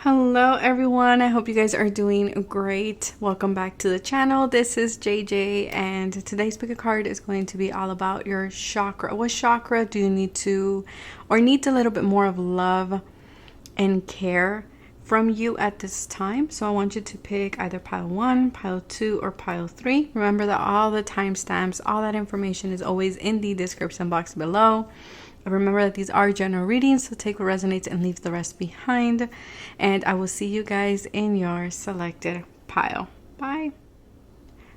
Hello everyone, I hope you guys are doing great. Welcome back to the channel. This is JJ and today's pick a card is going to be all about your chakra. What chakra do you need to or needs a little bit more of love and care from you at this time? So I want you to pick either pile 1, pile 2, or pile 3. Remember that all the timestamps, all that information is always in the description box below. Remember that these are general readings, so take what resonates and leave the rest behind. And I will see you guys in your selected pile. Bye.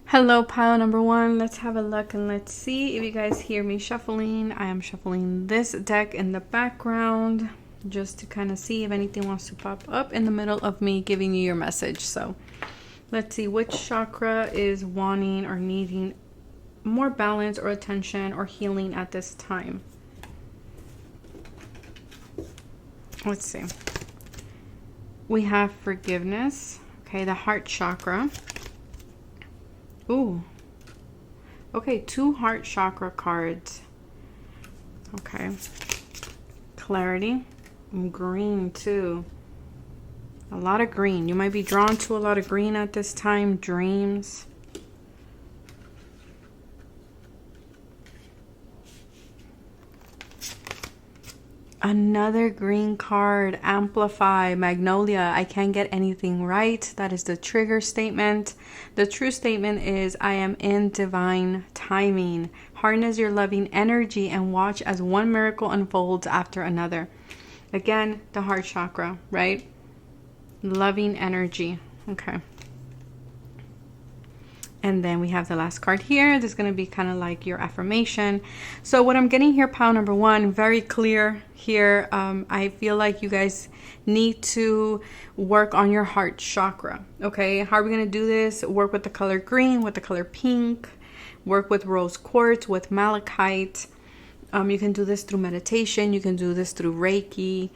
Hello, pile number 1. Let's have a look and let's see if you guys hear me shuffling. I am shuffling this deck in the background just to kind of see if anything wants to pop up in the middle of me giving you your message. So let's see which chakra is wanting or needing more balance or attention or healing at this time. Let's see. We have forgiveness. Okay, the heart chakra. Ooh. Okay, 2 heart chakra cards. Okay. Clarity. Green too. A lot of green. You might be drawn to a lot of green at this time. Dreams. Another green card, amplify, magnolia. I can't get anything right. That is the trigger statement. The true statement is I am in divine timing. Harness your loving energy and watch as one miracle unfolds after another. Again, the heart chakra, right? Loving energy. Okay. And then we have the last card here. This is going to be kind of like your affirmation. So what I'm getting here, pile number 1, very clear here. I feel like you guys need to work on your heart chakra. Okay, how are we going to do this? Work with the color green, with the color pink. Work with rose quartz, with malachite. You can do this through meditation. You can do this through Reiki.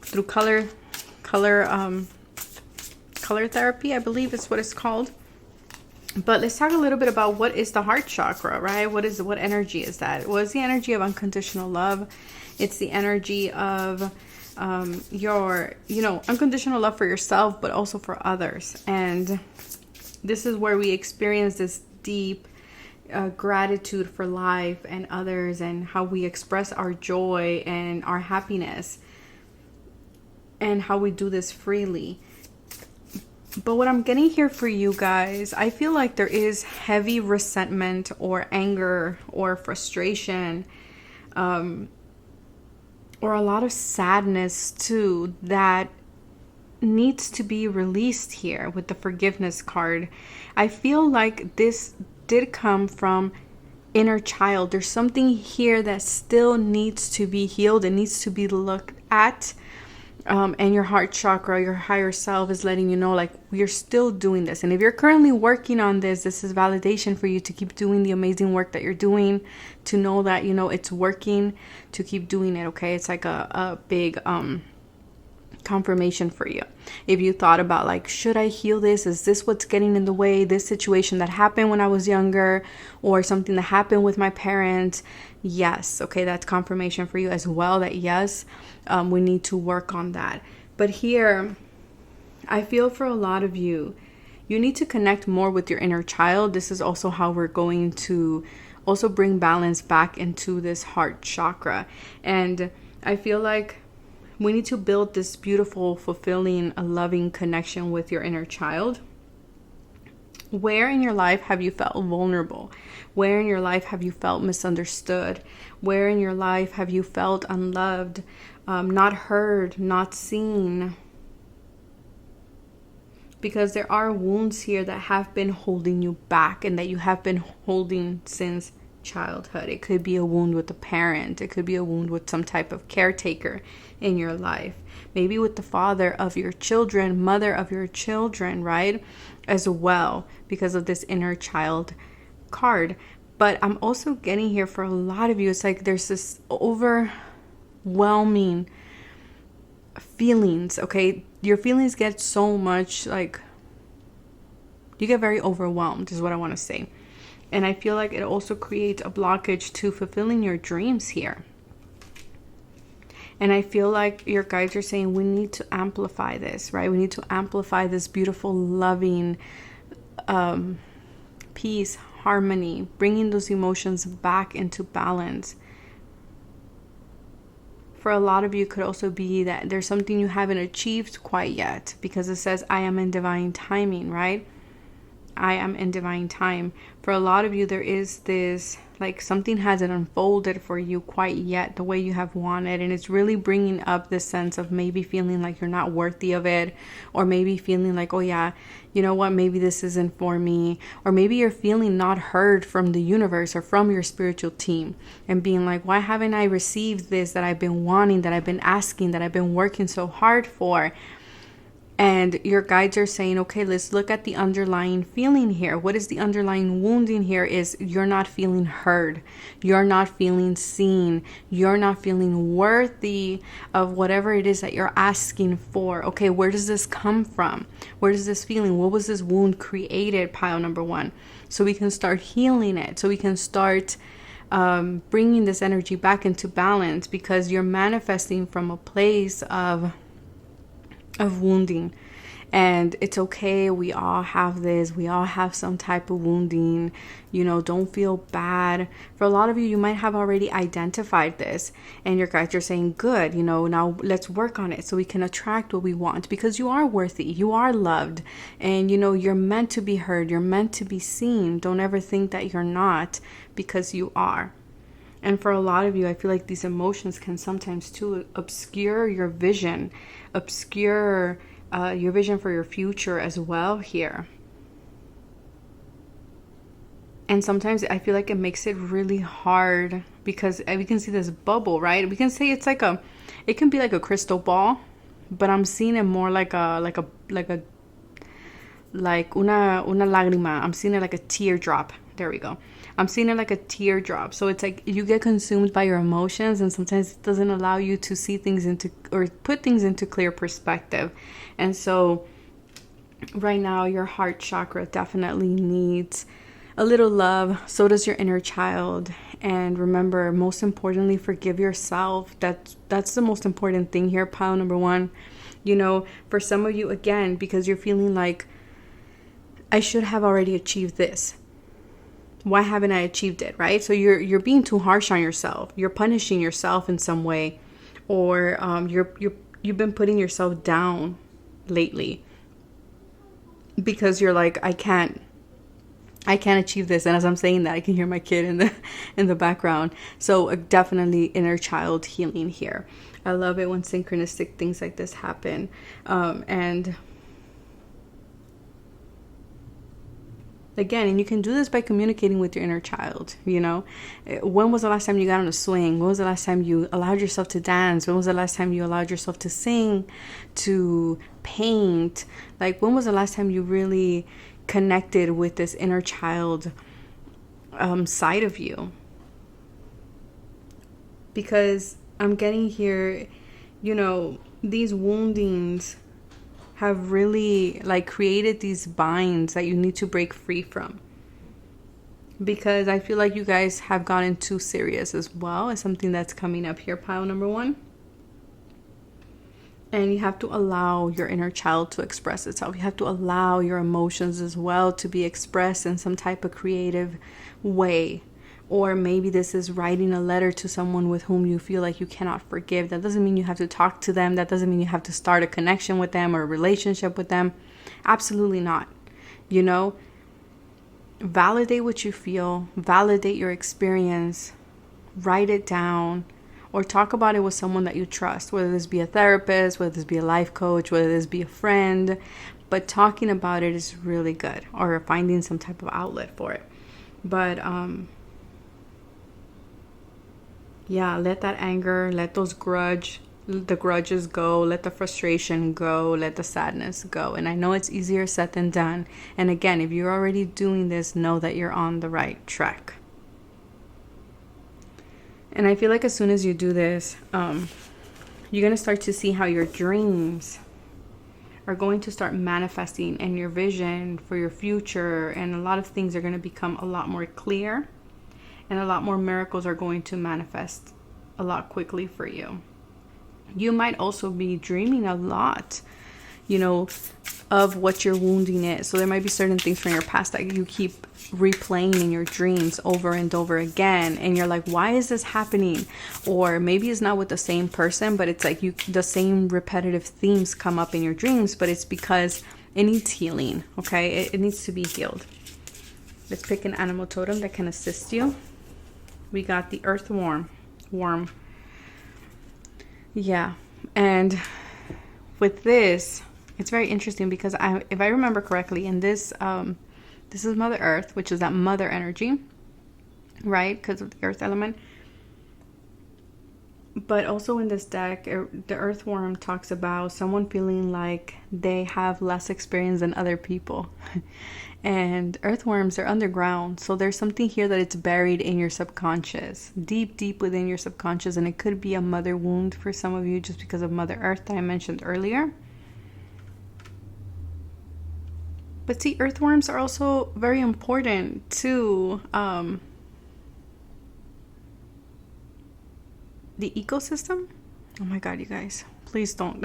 Through color therapy, I believe is what it's called. But let's talk a little bit about what is the heart chakra, right? What energy is that? Well, it's the energy of unconditional love. It's the energy of your, unconditional love for yourself, but also for others. And this is where we experience this deep gratitude for life and others, and how we express our joy and our happiness, and how we do this freely. But what I'm getting here for you guys, I feel like there is heavy resentment or anger or frustration, or a lot of sadness too, that needs to be released here with the forgiveness card. I feel like this did come from inner child. There's something here that still needs to be healed. It needs to be looked at. And your heart chakra, your higher self, is letting you know, like, we are still doing this. And if you're currently working on this is validation for you to keep doing the amazing work that you're doing, to know that, it's working, to keep doing it. Okay, it's like a big confirmation for you. If you thought about, like, should I heal this? Is this what's getting in the way? This situation that happened when I was younger, or something that happened with my parents? Yes. Okay, that's confirmation for you as well, that yes, we need to work on that. But here, I feel for a lot of you, you need to connect more with your inner child. This is also how we're going to also bring balance back into this heart chakra. And I feel like we need to build this beautiful, fulfilling, loving connection with your inner child. Where in your life have you felt vulnerable? Where in your life have you felt misunderstood? Where in your life have you felt unloved, not heard, not seen? Because there are wounds here that have been holding you back, and that you have been holding since childhood. It could be a wound with a parent. It could be a wound with some type of caretaker in your life. Maybe with the father of your children, mother of your children, right? As well, because of this inner child card. But I'm also getting here for a lot of you, it's like there's this overwhelming feelings, okay? Your feelings get so much, like, you get very overwhelmed is what I want to say. And I feel like it also creates a blockage to fulfilling your dreams here. And I feel like your guides are saying we need to amplify this, right? We need to amplify this beautiful, loving peace, harmony, bringing those emotions back into balance. For a lot of you, it could also be that there's something you haven't achieved quite yet, because it says, I am in divine timing, right? I am in divine time. For a lot of you, there is this, like, something hasn't unfolded for you quite yet the way you have wanted. And it's really bringing up this sense of maybe feeling like you're not worthy of it. Or maybe feeling like, oh yeah, you know what, maybe this isn't for me. Or maybe you're feeling not heard from the universe or from your spiritual team. And being like, why haven't I received this that I've been wanting, that I've been asking, that I've been working so hard for? And your guides are saying, okay, let's look at the underlying feeling here. What is the underlying wounding here? Is you're not feeling heard. You're not feeling seen. You're not feeling worthy of whatever it is that you're asking for. Okay, where does this come from? Where does this feeling? What was this wound created? Pile number one. So we can start healing it. So we can start bringing this energy back into balance, because you're manifesting from a place of wounding. And it's okay, we all have this, we all have some type of wounding, you know, don't feel bad. For a lot of you, you might have already identified this, and your guides are saying, good, you know, now let's work on it so we can attract what we want, because you are worthy, you are loved, and you know, you're meant to be heard, you're meant to be seen. Don't ever think that you're not, because you are. And for a lot of you, I feel like these emotions can sometimes too obscure your vision, obscure your vision for your future as well here. And sometimes I feel like it makes it really hard, because we can see this bubble, right? We can say it's like it can be like a crystal ball, but I'm seeing it more like una lágrima. I'm seeing it like a teardrop. There we go. I'm seeing it like a teardrop. So it's like you get consumed by your emotions, and sometimes it doesn't allow you to see things into, or put things into clear perspective. And so right now, your heart chakra definitely needs a little love. So does your inner child. And remember, most importantly, forgive yourself. That's the most important thing here. Pile number one. You know, for some of you, again, because you're feeling like, I should have already achieved this. Why haven't I achieved it, right? So you're being too harsh on yourself. You're punishing yourself in some way, or you've been putting yourself down lately, because you're like, I can't achieve this. And as I'm saying that, I can hear my kid in the background. So definitely inner child healing here. I love it when synchronistic things like this happen, and again, and you can do this by communicating with your inner child, you know. When was the last time you got on a swing? When was the last time you allowed yourself to dance? When was the last time you allowed yourself to sing, to paint? Like, when was the last time you really connected with this inner child side of you? Because I'm getting here, you know, these woundings have really like created these binds that you need to break free from, because I feel like you guys have gotten too serious as well. It's something that's coming up here, pile number one. And you have to allow your inner child to express itself. You have to allow your emotions as well to be expressed in some type of creative way. Or maybe this is writing a letter to someone with whom you feel like you cannot forgive. That doesn't mean you have to talk to them. That doesn't mean you have to start a connection with them or a relationship with them. Absolutely not. You know, validate what you feel. Validate your experience. Write it down. Or talk about it with someone that you trust. Whether this be a therapist, whether this be a life coach, whether this be a friend. But talking about it is really good. Or finding some type of outlet for it. But, yeah, let that anger, let the grudges go, let the frustration go, let the sadness go. And I know it's easier said than done. And again, if you're already doing this, know that you're on the right track. And I feel like as soon as you do this, you're going to start to see how your dreams are going to start manifesting, and your vision for your future, and a lot of things are going to become a lot more clear. And a lot more miracles are going to manifest a lot quickly for you. You might also be dreaming a lot, you know, of what your wounding is. So there might be certain things from your past that you keep replaying in your dreams over and over again, and you're like, why is this happening? Or maybe it's not with the same person, but it's like the same repetitive themes come up in your dreams, but it's because it needs healing. Okay, it needs to be healed. Let's pick an animal totem that can assist you. We got the earthworm. Yeah, and with this, it's very interesting because if I remember correctly, in this this is Mother Earth, which is that mother energy, right? Because of the earth element. But also in this deck, the earthworm talks about someone feeling like they have less experience than other people. And earthworms are underground. So there's something here that it's buried in your subconscious, deep, deep within your subconscious. And it could be a mother wound for some of you just because of Mother Earth that I mentioned earlier. But see, earthworms are also very important to the ecosystem. Oh my God, you guys, please don't.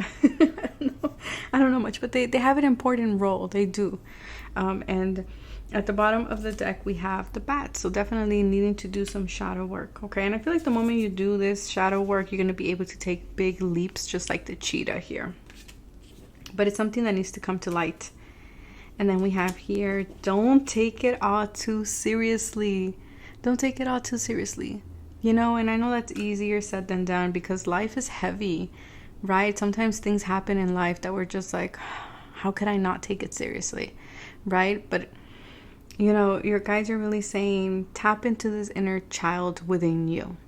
I don't know much, but they have an important role. They do. And at the bottom of the deck, we have the bat. So definitely needing to do some shadow work. Okay. And I feel like the moment you do this shadow work, you're going to be able to take big leaps, just like the cheetah here. But it's something that needs to come to light. And then we have here, don't take it all too seriously. Don't take it all too seriously. You know, and I know that's easier said than done because life is heavy, right? Sometimes things happen in life that we're just like, how could I not take it seriously, right? But, you know, your guides are really saying, tap into this inner child within you.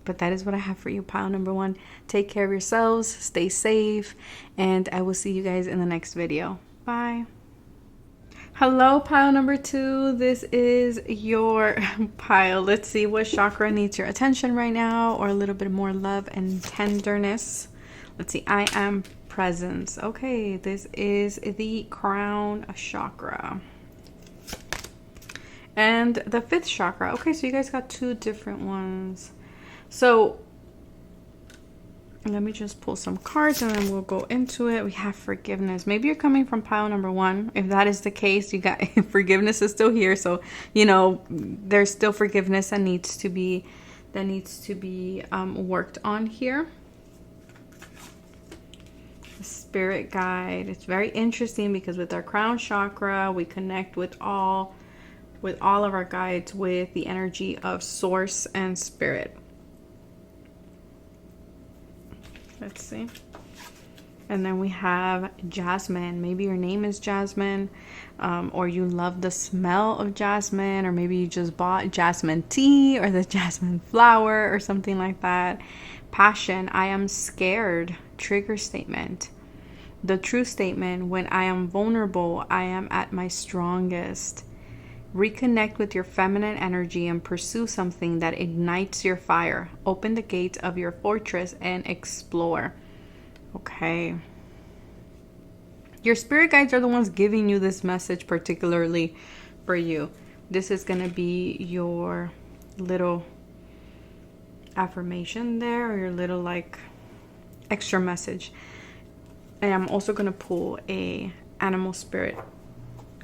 But that is what I have for you, pile number 1. Take care of yourselves, stay safe, and I will see you guys in the next video. Bye. Hello, pile number 2. This is your pile. Let's see what chakra needs your attention right now, or a little bit more love and tenderness. Let's see. I am presence. Okay, this is the crown chakra. And the 5th chakra. Okay, so you guys got 2 different ones. So let me just pull some cards and then we'll go into it. We have forgiveness. Maybe you're coming from pile number 1. If that is the case, you got forgiveness is still here. So, you know, there's still forgiveness that needs to be worked on here. The spirit guide. It's very interesting because with our crown chakra, we connect with all of our guides with the energy of source and spirit. Let's see. And then we have jasmine. Maybe your name is Jasmine, or you love the smell of jasmine, or maybe you just bought jasmine tea or the jasmine flower or something like that. Passion. I am scared. Trigger statement. The true statement. When I am vulnerable, I am at my strongest. Reconnect with your feminine energy and pursue something that ignites your fire. Open the gates of your fortress and explore. Okay. Your spirit guides are the ones giving you this message particularly for you. This is going to be your little affirmation there, or your little like extra message. And I'm also going to pull a animal spirit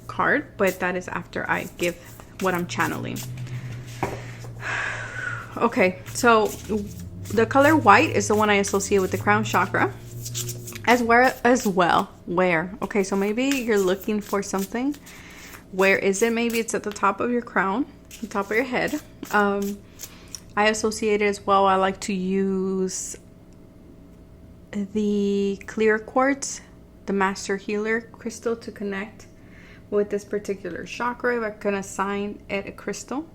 card, but that is after I give what I'm channeling. Okay, so the color white is the one I associate with the crown chakra as well. Where? Okay, so maybe you're looking for something. Where is it? Maybe it's at the top of your crown, the top of your head. I associate it as well. I like to use the clear quartz, the master healer crystal, to connect with this particular chakra. If I can assign it a crystal.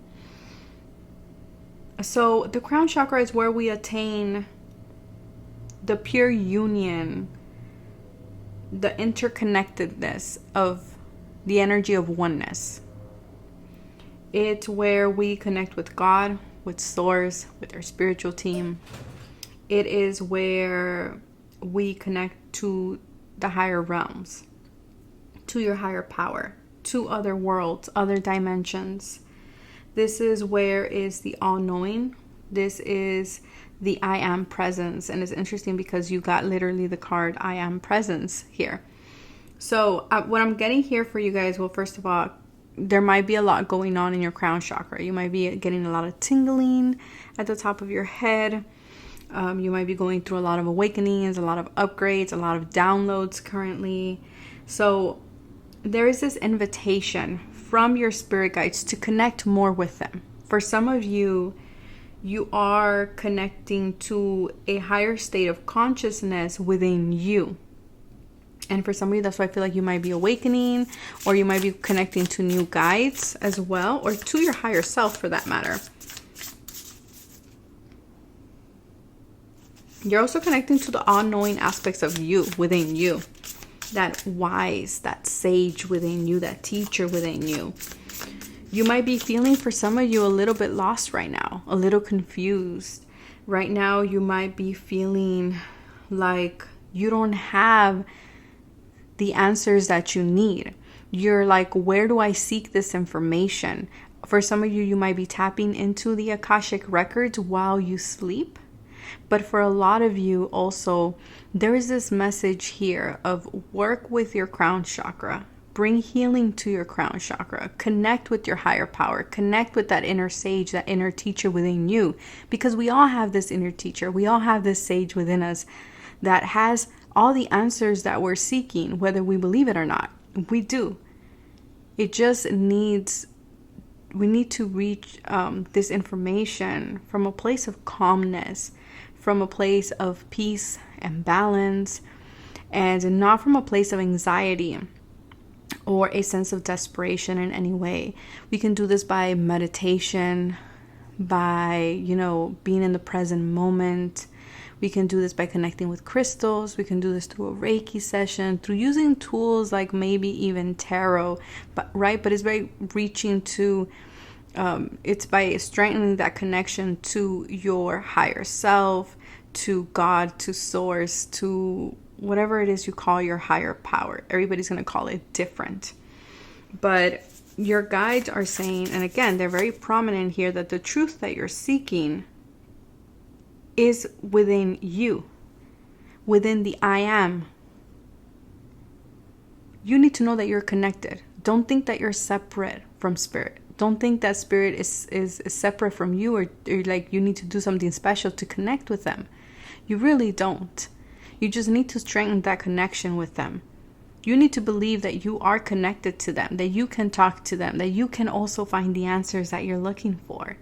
So the crown chakra is where we attain the pure union, the interconnectedness of the energy of oneness. It's where we connect with God, with source, with our spiritual team. It is where we connect to the higher realms, to your higher power, to other worlds, other dimensions. This is where is the all-knowing. This is the I am presence. And it's interesting because you got literally the card I am presence here. So what I'm getting here for you guys, well, first of all, there might be a lot going on in your crown chakra. You might be getting a lot of tingling at the top of your head. You might be going through a lot of awakenings, a lot of upgrades, a lot of downloads currently. So there is this invitation from your spirit guides to connect more with them. For some of you, you are connecting to a higher state of consciousness within you. And for some of you, that's why I feel like you might be awakening, or you might be connecting to new guides as well, or to your higher self for that matter. You're also connecting to the all-knowing aspects of you, within you. That wise, that sage within you, that teacher within you. You might be feeling, for some of you, a little bit lost right now, a little confused. Right now, you might be feeling like you don't have the answers that you need. You're like, where do I seek this information? For some of you, you might be tapping into the Akashic records while you sleep. But for a lot of you also, there is this message here of work with your crown chakra. Bring healing to your crown chakra. Connect with your higher power. Connect with that inner sage, that inner teacher within you. Because we all have this inner teacher. We all have this sage within us that has all the answers that we're seeking, whether we believe it or not. We do. It just needs, we need to reach this information from a place of calmness, from a place of peace and balance, and not from a place of anxiety or a sense of desperation in any way. We can do this by meditation, by, being in the present moment. We can do this by connecting with crystals. We can do this through a Reiki session, through using tools like maybe even tarot, but it's very reaching to, it's by strengthening that connection to your higher self, to God, to source, to whatever it is you call your higher power. Everybody's going to call it different. But your guides are saying, and again, they're very prominent here, that the truth that you're seeking is within you, within the I am. You need to know that you're connected. Don't think that you're separate from spirit. Don't think that spirit is separate from you, or like you need to do something special to connect with them. You really don't. You just need to strengthen that connection with them. You need to believe that you are connected to them, that you can talk to them, that you can also find the answers that you're looking for.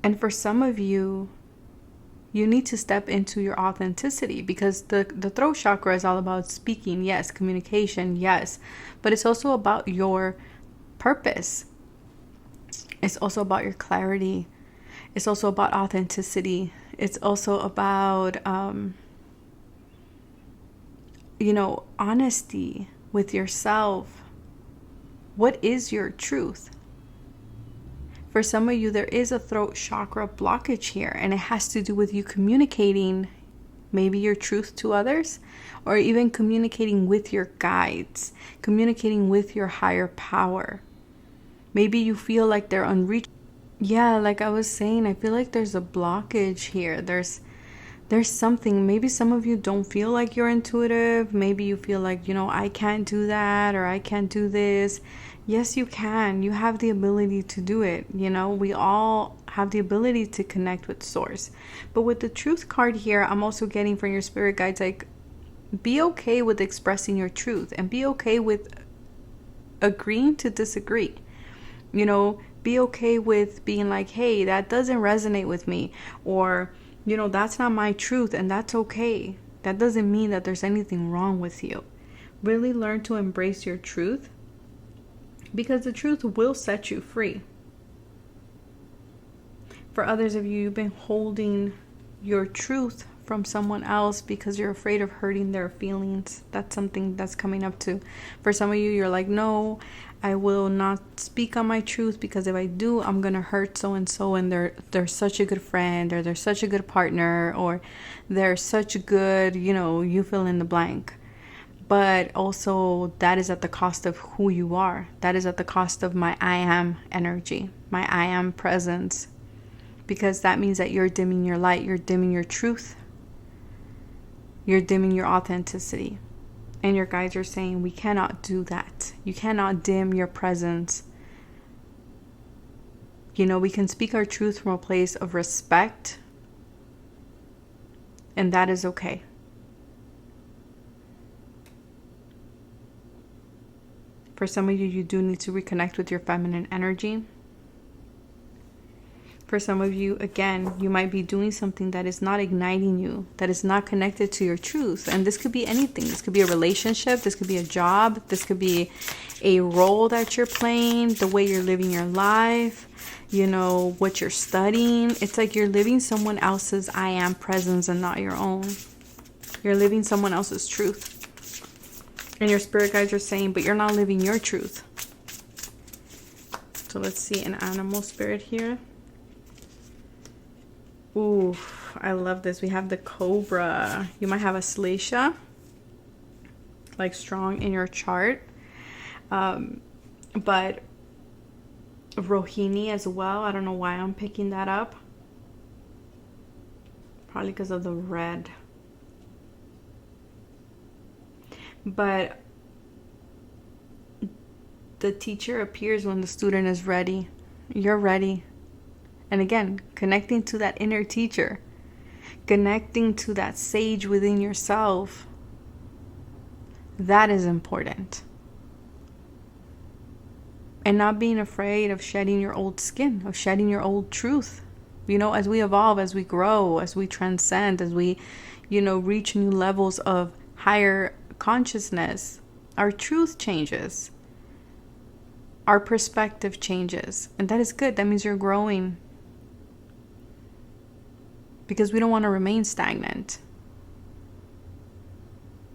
And for some of you, you need to step into your authenticity, because the throat chakra is all about speaking, yes, communication, yes, but it's also about your purpose. It's also about your clarity. It's also about authenticity. It's also about, honesty with yourself. What is your truth? For some of you, there is a throat chakra blockage here, and it has to do with you communicating maybe your truth to others, or even communicating with your guides, communicating with your higher power. Maybe you feel like they're unreachable. Yeah, like I was saying, I feel like there's a blockage here. There's something. Maybe some of you don't feel like you're intuitive. Maybe you feel like, I can't do that, or I can't do this. Yes, you can. You have the ability to do it. We all have the ability to connect with source. But with the truth card here, I'm also getting from your spirit guides, like, be okay with expressing your truth, and be okay with agreeing to disagree. Be okay with being like, hey, that doesn't resonate with me, or, that's not my truth, and that's okay. That doesn't mean that there's anything wrong with you. Really learn to embrace your truth, because the truth will set you free. For others of you, you've been holding your truth from someone else because you're afraid of hurting their feelings. That's something that's coming up too. For some of you, you're like, no, I will not speak on my truth, because if I do, I'm gonna hurt so and so, and they're such a good friend, or they're such a good partner, or they're such a good, you fill in the blank. But also that is at the cost of who you are. That is at the cost of my I am energy, my I am presence. Because that means that you're dimming your light, you're dimming your truth, you're dimming your authenticity. And your guides are saying, we cannot do that. You cannot dim your presence. You know, we can speak our truth from a place of respect, and that is okay. For some of you, you do need to reconnect with your feminine energy. For some of you, again, you might be doing something that is not igniting you, that is not connected to your truth. And this could be anything. This could be a relationship. This could be a job. This could be a role that you're playing, the way you're living your life, you know, what you're studying. It's like you're living someone else's I am presence and not your own. You're living someone else's truth. And your spirit guides are saying, but you're not living your truth. So let's see an animal spirit here. Ooh, I love this. We have the cobra. You might have a Slasha, like strong in your chart. But Rohini as well. I don't know why I'm picking that up. Probably because of the red. But the teacher appears when the student is ready. You're ready. And again, connecting to that inner teacher, connecting to that sage within yourself, that is important. And not being afraid of shedding your old skin, of shedding your old truth. You know, as we evolve, as we grow, as we transcend, as we, you know, reach new levels of higher consciousness, our truth changes. Our perspective changes. And that is good. That means you're growing. Because we don't want to remain stagnant.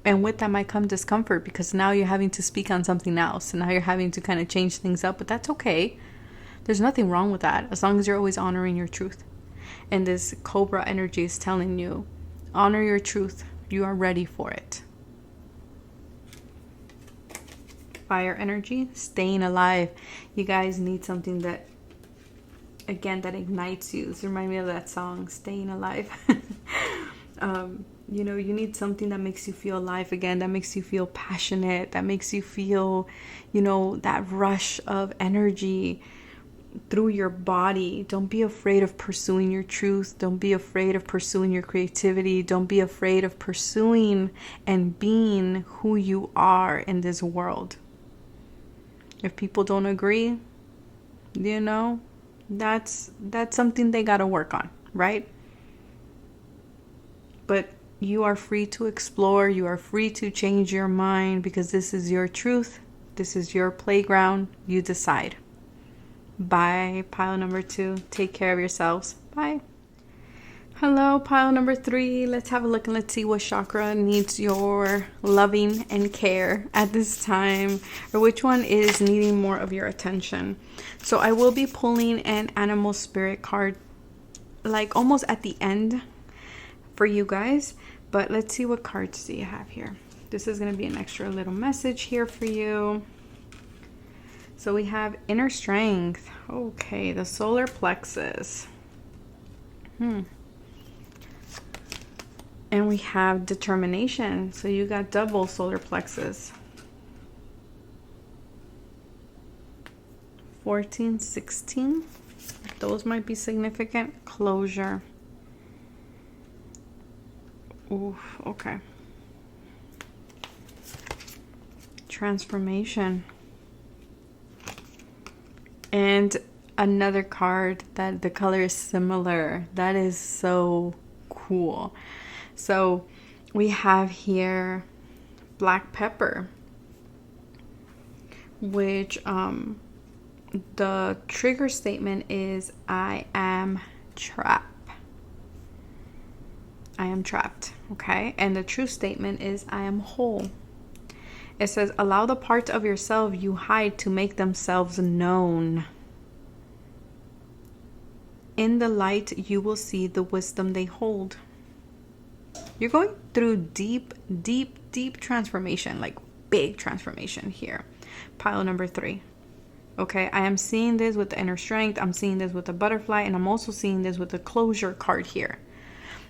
And with that might come discomfort, because now you're having to speak on something else. And now you're having to kind of change things up. But that's okay. There's nothing wrong with that, as long as you're always honoring your truth. And this cobra energy is telling you, honor your truth. You are ready for it. Fire energy, staying alive. You guys need something that, again, that ignites you. This reminds me of that song, Staying Alive. You know, you need something that makes you feel alive again, that makes you feel passionate, that makes you feel, you know, that rush of energy through your body. Don't be afraid of pursuing your truth. Don't be afraid of pursuing your creativity. Don't be afraid of pursuing and being who you are in this world. If people don't agree, you know, that's something they got to work on, right? But you are free to explore. You are free to change your mind, because this is your truth. This is your playground. You decide. Bye, pile number 2. Take care of yourselves. Bye. Hello, pile number 3. Let's have a look and let's see what chakra needs your loving and care at this time, or which one is needing more of your attention. So I will be pulling an animal spirit card like almost at the end for you guys, but let's see what cards do you have here. This is going to be an extra little message here for you. So we have inner strength. Okay, the solar plexus. And we have determination. So you got double solar plexus. 14, 16. Those might be significant. Closure. Oof, okay. Transformation. And another card that the color is similar. That is so cool. So we have here black pepper, which the trigger statement is I am trapped. I am trapped, okay? And the true statement is I am whole. It says, allow the parts of yourself you hide to make themselves known. In the light, you will see the wisdom they hold. You're going through deep, deep deep transformation, like big transformation here. Pile number 3. Okay, I am seeing this with the inner strength. I'm seeing this with the butterfly, and I'm also seeing this with the closure card here.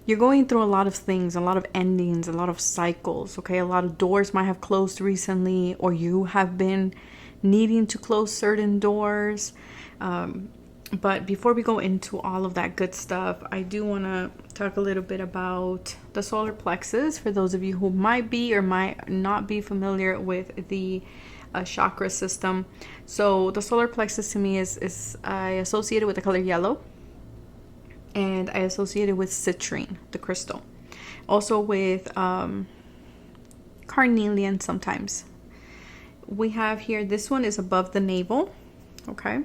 You're going through a lot of things, a lot of endings, a lot of cycles, okay? A lot of doors might have closed recently, or you have been needing to close certain doors. But before we go into all of that good stuff, I do want to talk a little bit about the solar plexus for those of you who might be or might not be familiar with the chakra system. So the solar plexus to me is I associate it with the color yellow, and I associate it with citrine, the crystal. Also with carnelian sometimes. We have here, this one is above the navel, okay?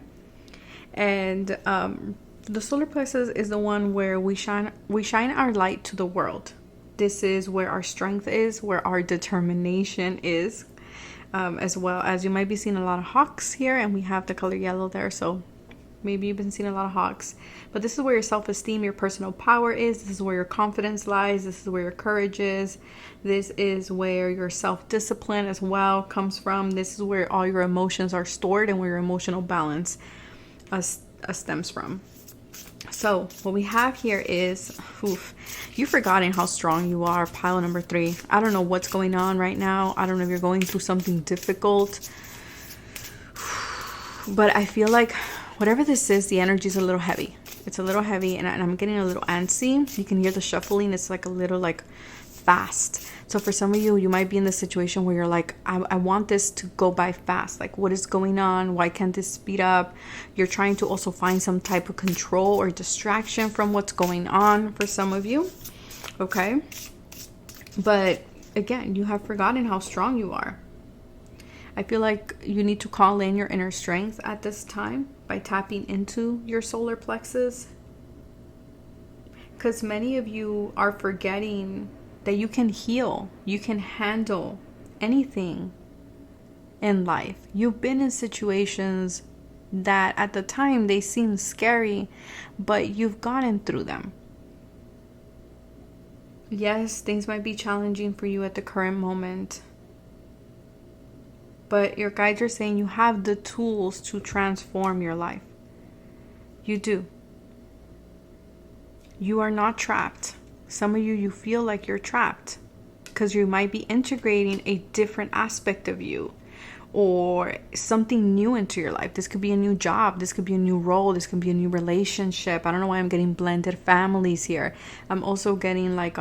And the solar plexus is the one where we shine our light to the world. This is where our strength is, where our determination is, as well as you might be seeing a lot of hawks here, and we have the color yellow there, so maybe you've been seeing a lot of hawks. But this is where your self-esteem, your personal power is. This is where your confidence lies. This is where your courage is. This is where your self-discipline as well comes from. This is where all your emotions are stored and where your emotional balance stems from. So what we have here is, you've forgotten how strong you are. Pile number 3. I don't know what's going on right now. I don't know if you're going through something difficult, but I feel like whatever this is, the energy is a little heavy. It's a little heavy, and I'm getting a little antsy. You can hear the shuffling. It's like a little like fast. So for some of you, you might be in the situation where you're like, I want this to go by fast. Like, what is going on? Why can't this speed up? You're trying to also find some type of control or distraction from what's going on for some of you. Okay. But again, you have forgotten how strong you are. I feel like you need to call in your inner strength at this time by tapping into your solar plexus. Because many of you are forgetting that you can heal, you can handle anything in life. You've been in situations that at the time they seem scary, but you've gotten through them. Yes, things might be challenging for you at the current moment, but your guides are saying you have the tools to transform your life. You do. You are not trapped. Some of you feel like you're trapped because you might be integrating a different aspect of you or something new into your life. This could be a new job. This could be a new role. This could be a new relationship. I don't know why I'm getting blended families here. I'm also getting like,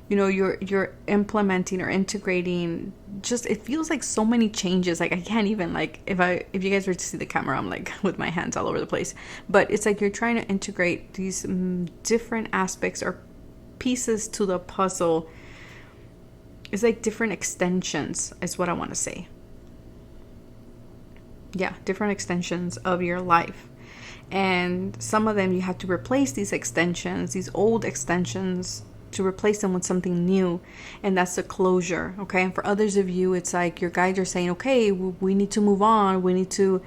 you're implementing or integrating. Just, it feels like so many changes. Like I can't even, like, if you guys were to see the camera, I'm like with my hands all over the place. But it's like you're trying to integrate these different aspects or pieces to the puzzle. It's like different extensions is what I want to say. Yeah, different extensions of your life. And some of them you have to replace these extensions, these old extensions, to replace them with something new, and that's the closure. Okay, and for others of you, it's like your guides are saying, okay, we need to move on, we need to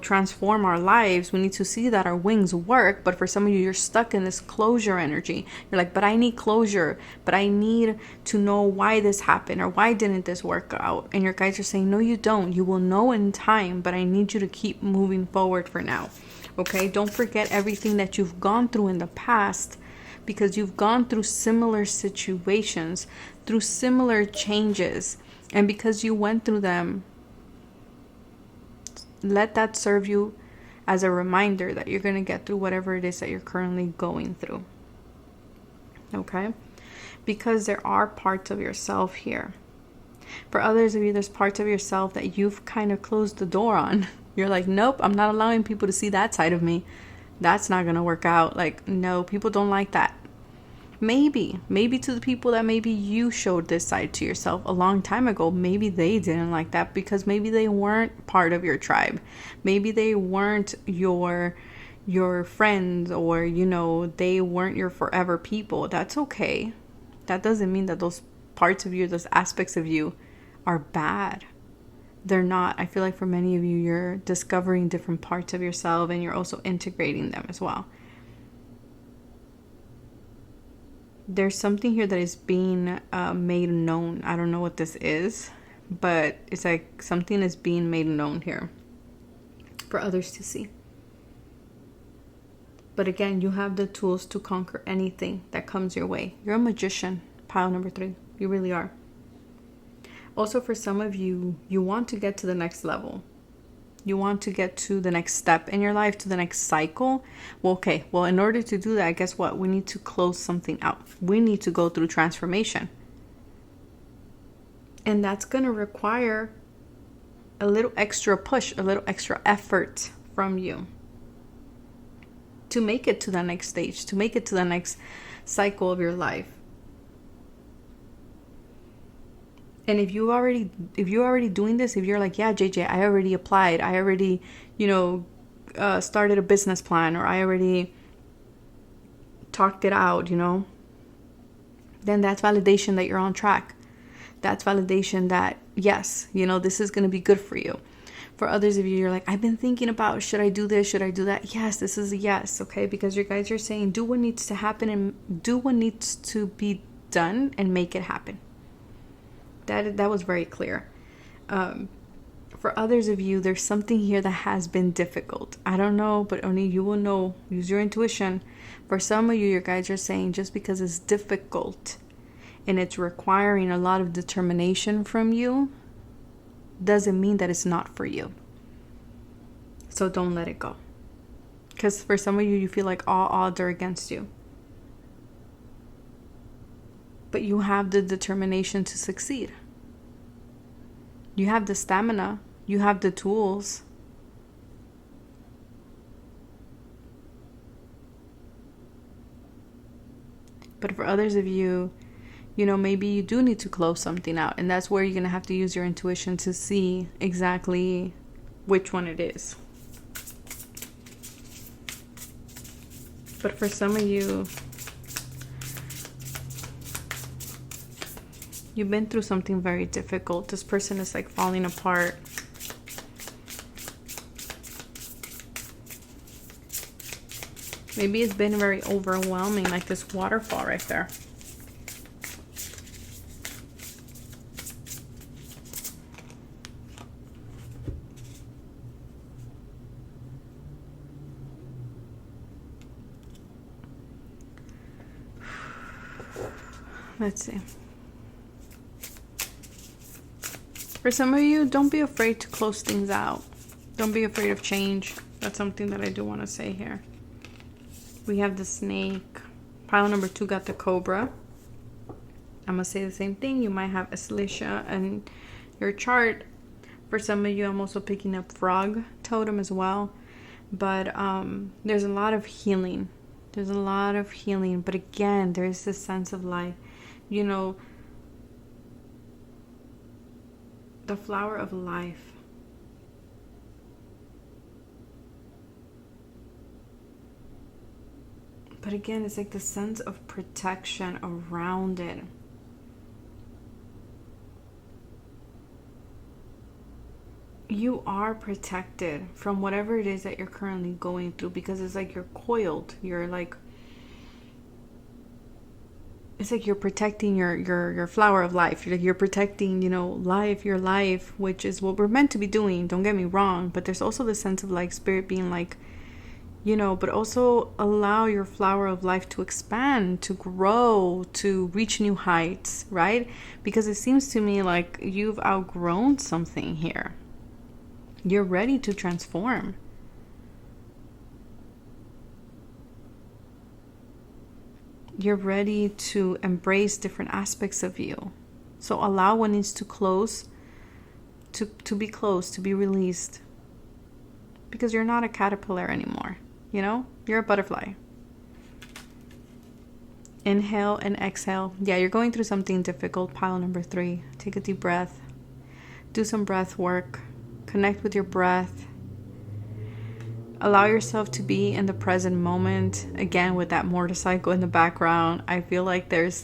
transform our lives, we need to see that our wings work. But for some of you, you're stuck in this closure energy. You're like, but I need closure, but I need to know why this happened, or why didn't this work out? And your guides are saying, no, you don't. You will know in time, but I need you to keep moving forward for now. Okay, don't forget everything that you've gone through in the past, because you've gone through similar situations, through similar changes. And because you went through them, let that serve you as a reminder that you're going to get through whatever it is that you're currently going through. Okay? Because there are parts of yourself here. For others of you, there's parts of yourself that you've kind of closed the door on. You're like, nope, I'm not allowing people to see that side of me. That's not going to work out. Like, no, people don't like that. Maybe to the people that maybe you showed this side to yourself a long time ago, maybe they didn't like that because maybe they weren't part of your tribe. Maybe they weren't your friends, or, they weren't your forever people. That's okay. That doesn't mean that those parts of you, those aspects of you are bad. They're not. I feel like for many of you, you're discovering different parts of yourself and you're also integrating them as well. There's something here that is being made known. I don't know what this is, but it's like something is being made known here for others to see. But again, you have the tools to conquer anything that comes your way. You're a magician, pile number 3. You really are. Also, for some of you, you want to get to the next level. You want to get to the next step in your life, to the next cycle. Well, okay. Well, in order to do that, guess what? We need to close something out. We need to go through transformation. And that's going to require a little extra push, a little extra effort from you to make it to the next stage, to make it to the next cycle of your life. And if you're already doing this, if you're like, yeah, JJ, I already applied, I already, started a business plan, or I already talked it out, then that's validation that you're on track. That's validation that, yes, this is going to be good for you. For others of you, you're like, I've been thinking about, should I do this? Should I do that? Yes, this is a yes, okay? Because your guides are saying, do what needs to happen and do what needs to be done and make it happen. That was very clear. For others of you, there's something here that has been difficult. I don't know, but only you will know. Use your intuition. For some of you, your guides are saying just because it's difficult and it's requiring a lot of determination from you doesn't mean that it's not for you. So don't let it go. Because for some of you, you feel like all odds are against you. But you have the determination to succeed. You have the stamina. You have the tools. But for others of you, maybe you do need to close something out. And that's where you're going to have to use your intuition to see exactly which one it is. But for some of you, you've been through something very difficult. This person is like falling apart. Maybe it's been very overwhelming, like this waterfall right there. Let's see. For some of you, don't be afraid to close things out. Don't be afraid of change. That's something that I do want to say here. We have the snake. Pile number 2 got the cobra. I'm going to say the same thing. You might have Aslicia in your chart. For some of you, I'm also picking up frog totem as well. But there's a lot of healing. There's a lot of healing. But again, there's this sense of like, the flower of life. But again, it's like the sense of protection around it. You are protected from whatever it is that you're currently going through, because it's like you're coiled. You're like, it's like you're protecting your flower of life. You're protecting, life, your life, which is what we're meant to be doing. Don't get me wrong. But there's also the sense of like spirit being like, but also allow your flower of life to expand, to grow, to reach new heights, right? Because it seems to me like you've outgrown something here. You're ready to transform. You're ready to embrace different aspects of you. So allow what needs to close to be closed, to be released. Because you're not a caterpillar anymore. You're a butterfly. Inhale and exhale. Yeah, you're going through something difficult. Pile number 3. Take a deep breath. Do some breath work. Connect with your breath. Allow yourself to be in the present moment. Again, with that motorcycle in the background, I feel like there's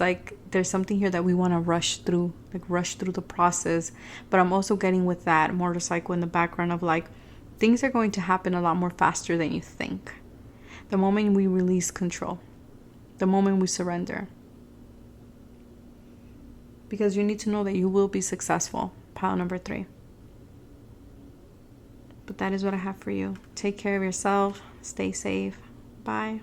something here that we want to rush through the process. But I'm also getting with that motorcycle in the background of like, things are going to happen a lot more faster than you think. The moment we release control, the moment we surrender. because you need to know that you will be successful. Pile number 3. But that is what I have for you. Take care of yourself. Stay safe. Bye.